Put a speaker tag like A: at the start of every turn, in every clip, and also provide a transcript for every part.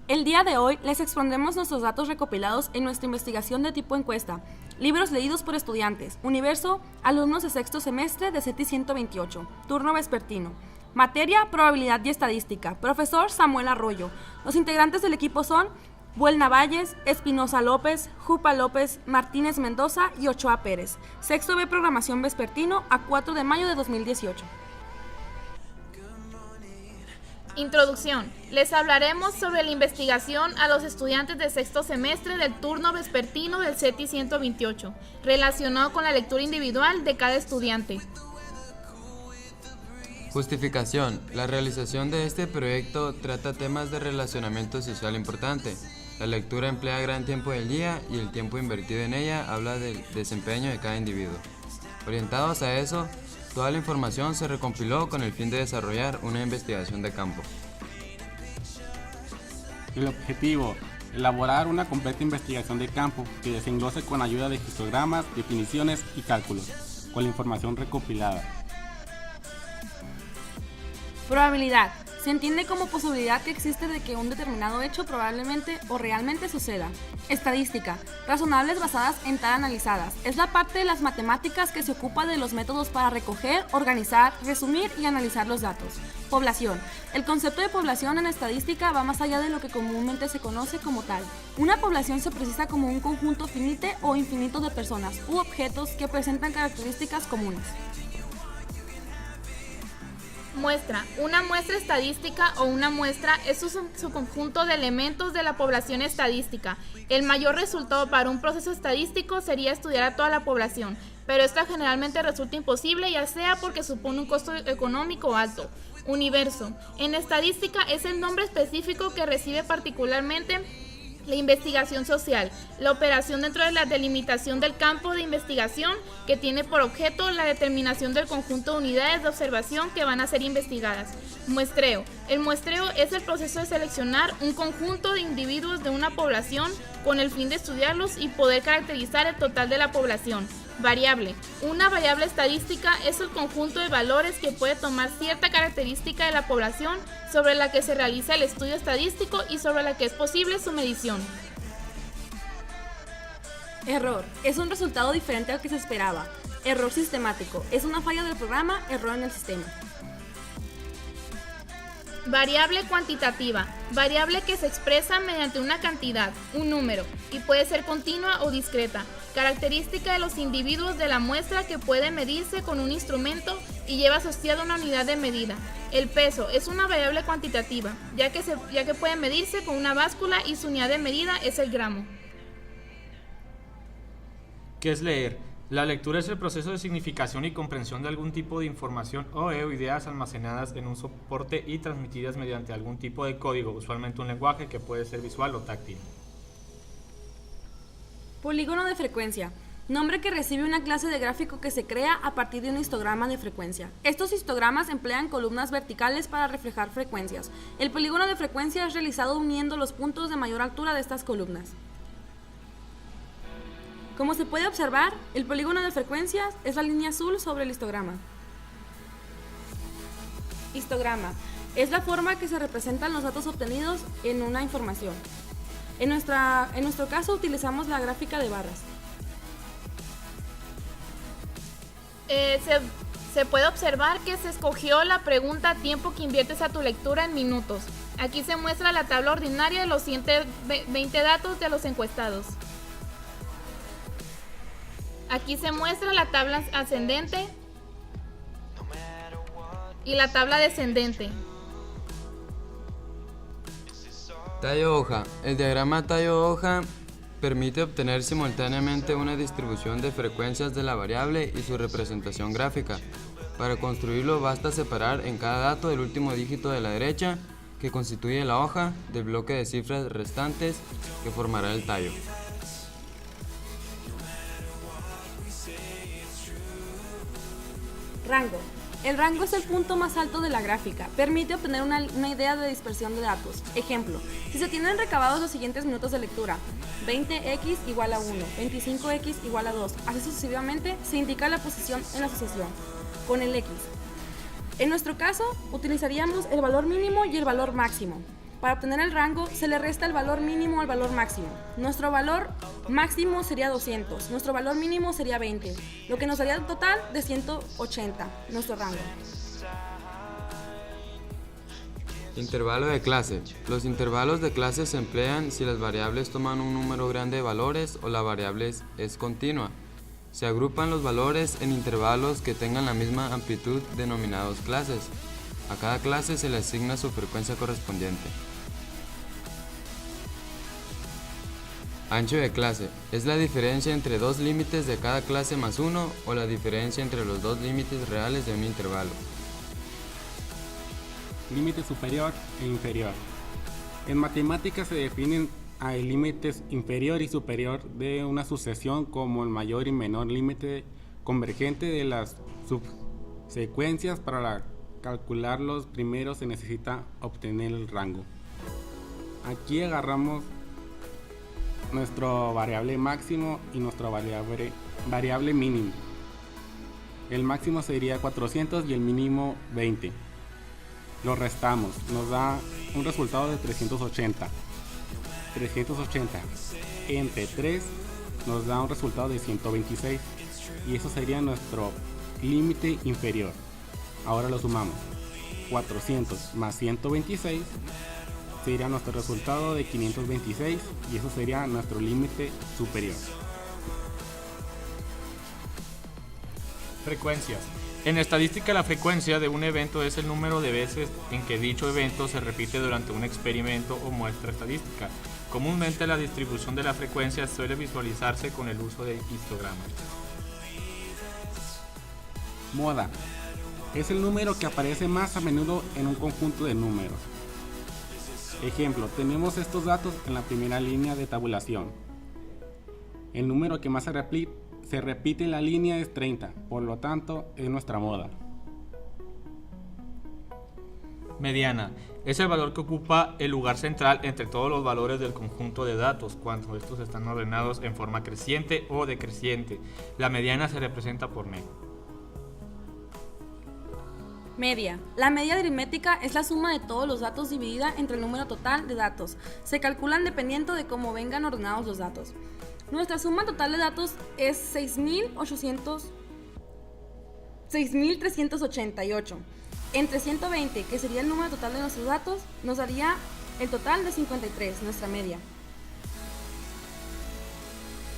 A: El día de hoy les expondremos nuestros datos recopilados en nuestra investigación de tipo encuesta, libros leídos por estudiantes, universo, alumnos de sexto semestre de CETI 128, turno vespertino. Materia, probabilidad y estadística, profesor Samuel Arroyo. Los integrantes del equipo son Buelna Valles, Espinosa López, Jupa López, Martínez Mendoza y Ochoa Pérez. Sexto B, programación vespertino, a 4 de mayo de 2018.
B: Introducción. Les hablaremos sobre la investigación a los estudiantes de sexto semestre del turno vespertino del CETI 128, relacionado con la lectura individual de cada estudiante.
C: Justificación. La realización de este proyecto trata temas de relacionamiento social importante. La lectura emplea gran tiempo del día y el tiempo invertido en ella habla del desempeño de cada individuo. Orientados a eso, toda la información se recompiló con el fin de desarrollar una investigación de campo.
D: El objetivo: elaborar una completa investigación de campo que desenglose con ayuda de histogramas, definiciones y cálculos, con la información recopilada.
A: Probabilidad. Se entiende como posibilidad que existe de que un determinado hecho probablemente o realmente suceda. Estadística. Razonables basadas en tal analizadas. Es la parte de las matemáticas que se ocupa de los métodos para recoger, organizar, resumir y analizar los datos. Población. El concepto de población en estadística va más allá de lo que comúnmente se conoce como tal. Una población se precisa como un conjunto finito o infinito de personas u objetos que presentan características comunes.
B: Muestra. Una muestra estadística o una muestra es su conjunto de elementos de la población estadística. El mayor resultado para un proceso estadístico sería estudiar a toda la población, pero esto generalmente resulta imposible, ya sea porque supone un costo económico alto. Universo. En estadística es el nombre específico que recibe particularmente la investigación social, la operación dentro de la delimitación del campo de investigación que tiene por objeto la determinación del conjunto de unidades de observación que van a ser investigadas. Muestreo. El muestreo es el proceso de seleccionar un conjunto de individuos de una población con el fin de estudiarlos y poder caracterizar el total de la población. Variable. Una variable estadística es el conjunto de valores que puede tomar cierta característica de la población sobre la que se realiza el estudio estadístico y sobre la que es posible su medición.
A: Error. Es un resultado diferente al que se esperaba. Error sistemático. Es una falla del programa, error en el sistema.
B: Variable cuantitativa. Variable que se expresa mediante una cantidad, un número, y puede ser continua o discreta. Característica de los individuos de la muestra que puede medirse con un instrumento y lleva asociada una unidad de medida. El peso es una variable cuantitativa, ya que puede medirse con una báscula y su unidad de medida es el gramo.
E: ¿Qué es leer? La lectura es el proceso de significación y comprensión de algún tipo de información o ideas almacenadas en un soporte y transmitidas mediante algún tipo de código, usualmente un lenguaje que puede ser visual o táctil.
A: Polígono de frecuencia. Nombre que recibe una clase de gráfico que se crea a partir de un histograma de frecuencia. Estos histogramas emplean columnas verticales para reflejar frecuencias. El polígono de frecuencia es realizado uniendo los puntos de mayor altura de estas columnas. Como se puede observar, el polígono de frecuencias es la línea azul sobre el histograma. Histograma. Es la forma que se representan los datos obtenidos en una información. En nuestro caso utilizamos la gráfica de barras.
B: Se puede observar que se escogió la pregunta tiempo que inviertes a tu lectura en minutos. Aquí se muestra la tabla ordinaria de los 120 datos de los encuestados. Aquí se muestra la tabla ascendente y la tabla descendente.
C: Tallo hoja. El diagrama tallo hoja permite obtener simultáneamente una distribución de frecuencias de la variable y su representación gráfica. Para construirlo basta separar en cada dato el último dígito de la derecha, que constituye la hoja, del bloque de cifras restantes que formará el tallo.
A: Rango. El rango es el punto más alto de la gráfica. Permite obtener una idea de dispersión de datos. Ejemplo, si se tienen recabados los siguientes minutos de lectura, 20x igual a 1, 25x igual a 2, así sucesivamente, se indica la posición en la asociación con el x. En nuestro caso, utilizaríamos el valor mínimo y el valor máximo. Para obtener el rango se le resta el valor mínimo al valor máximo. Nuestro valor máximo sería 200, nuestro valor mínimo sería 20, lo que nos daría un total de 180, nuestro rango.
C: Intervalo de clase. Los intervalos de clase se emplean si las variables toman un número grande de valores o la variable es continua. Se agrupan los valores en intervalos que tengan la misma amplitud denominados clases. A cada clase se le asigna su frecuencia correspondiente. Ancho de clase. Es la diferencia entre dos límites de cada clase más uno o la diferencia entre los dos límites reales de un intervalo.
D: Límite superior e inferior. En matemáticas se definen a límites inferior y superior de una sucesión como el mayor y menor límite convergente de las subsecuencias. Para calcular los primeros se necesita obtener el rango. Aquí agarramos nuestro variable máximo y nuestra variable mínimo. El máximo sería 400 y el mínimo 20. Lo restamos, nos da un resultado de 380. 380 entre 3 nos da un resultado de 126 y eso sería nuestro límite inferior. Ahora lo sumamos. 400 más 126 sería nuestro resultado de 526 y eso sería nuestro límite superior.
E: Frecuencias. En estadística, la frecuencia de un evento es el número de veces en que dicho evento se repite durante un experimento o muestra estadística. Comúnmente la distribución de la frecuencia suele visualizarse con el uso de histogramas.
D: Moda. Es el número que aparece más a menudo en un conjunto de números. Ejemplo, tenemos estos datos en la primera línea de tabulación. El número que más se repite en la línea es 30, por lo tanto es nuestra moda.
E: Mediana. Es el valor que ocupa el lugar central entre todos los valores del conjunto de datos, cuando estos están ordenados en forma creciente o decreciente. La mediana se representa por Ne.
A: Media. La media aritmética es la suma de todos los datos dividida entre el número total de datos. Se calculan dependiendo de cómo vengan ordenados los datos. Nuestra suma total de datos es 6.388. Entre 120, que sería el número total de nuestros datos, nos daría el total de 53, nuestra media.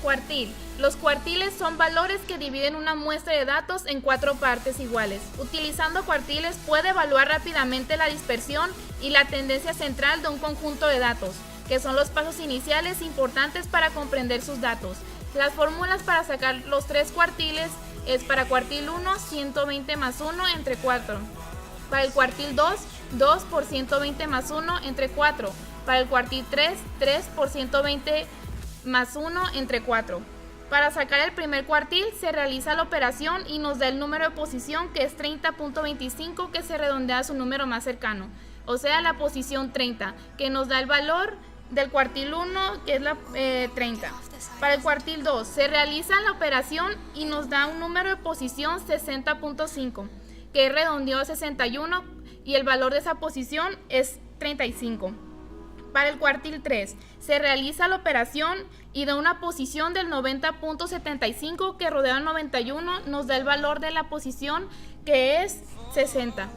B: Cuartil. Los cuartiles son valores que dividen una muestra de datos en 4 partes iguales. Utilizando cuartiles puede evaluar rápidamente la dispersión y la tendencia central de un conjunto de datos, que son los pasos iniciales importantes para comprender sus datos. Las fórmulas para sacar los 3 cuartiles es: para cuartil 1, 120 más 1 entre 4. Para el cuartil 2, 2 por 120 más 1 entre 4. Para el cuartil 3, 3 por 120 más 1 entre 4. Para sacar el primer cuartil se realiza la operación y nos da el número de posición, que es 30.25, que se redondea a su número más cercano, o sea la posición 30, que nos da el valor del cuartil 1, que es la 30. Para el cuartil 2 se realiza la operación y nos da un número de posición 60.5, que es redondeado a 61 y el valor de esa posición es 35. Para el cuartil 3 se realiza la operación y da una posición del 90.75 que rodea al 91, nos da el valor de la posición, que es 60.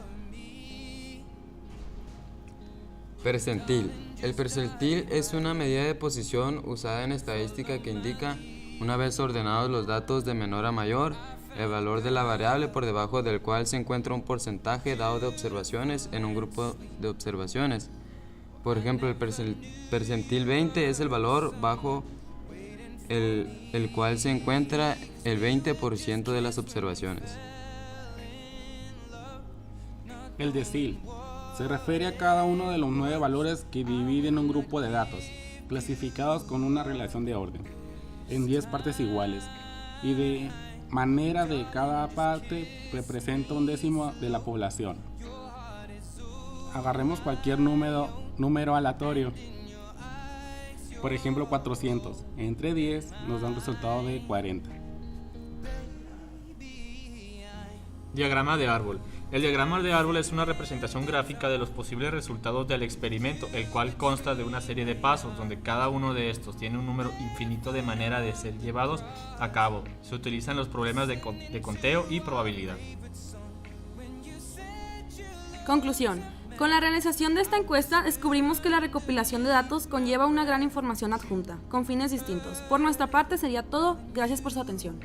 C: Percentil. El percentil es una medida de posición usada en estadística que indica, una vez ordenados los datos de menor a mayor, el valor de la variable por debajo del cual se encuentra un porcentaje dado de observaciones en un grupo de observaciones. Por ejemplo, el percentil 20 es el valor bajo el cual se encuentra el 20% de las observaciones.
D: El decil se refiere a cada uno de los 9 valores que dividen un grupo de datos, clasificados con una relación de orden, en 10 partes iguales, y de manera de cada parte representa un décimo de la población. Agarremos cualquier número aleatorio, por ejemplo 400, entre 10 nos da un resultado de 40.
E: Diagrama de árbol. El diagrama de árbol es una representación gráfica de los posibles resultados del experimento, el cual consta de una serie de pasos, donde cada uno de estos tiene un número infinito de manera de ser llevados a cabo. Se utilizan los problemas de conteo y probabilidad.
A: Conclusión. Con la realización de esta encuesta descubrimos que la recopilación de datos conlleva una gran información adjunta, con fines distintos. Por nuestra parte sería todo. Gracias por su atención.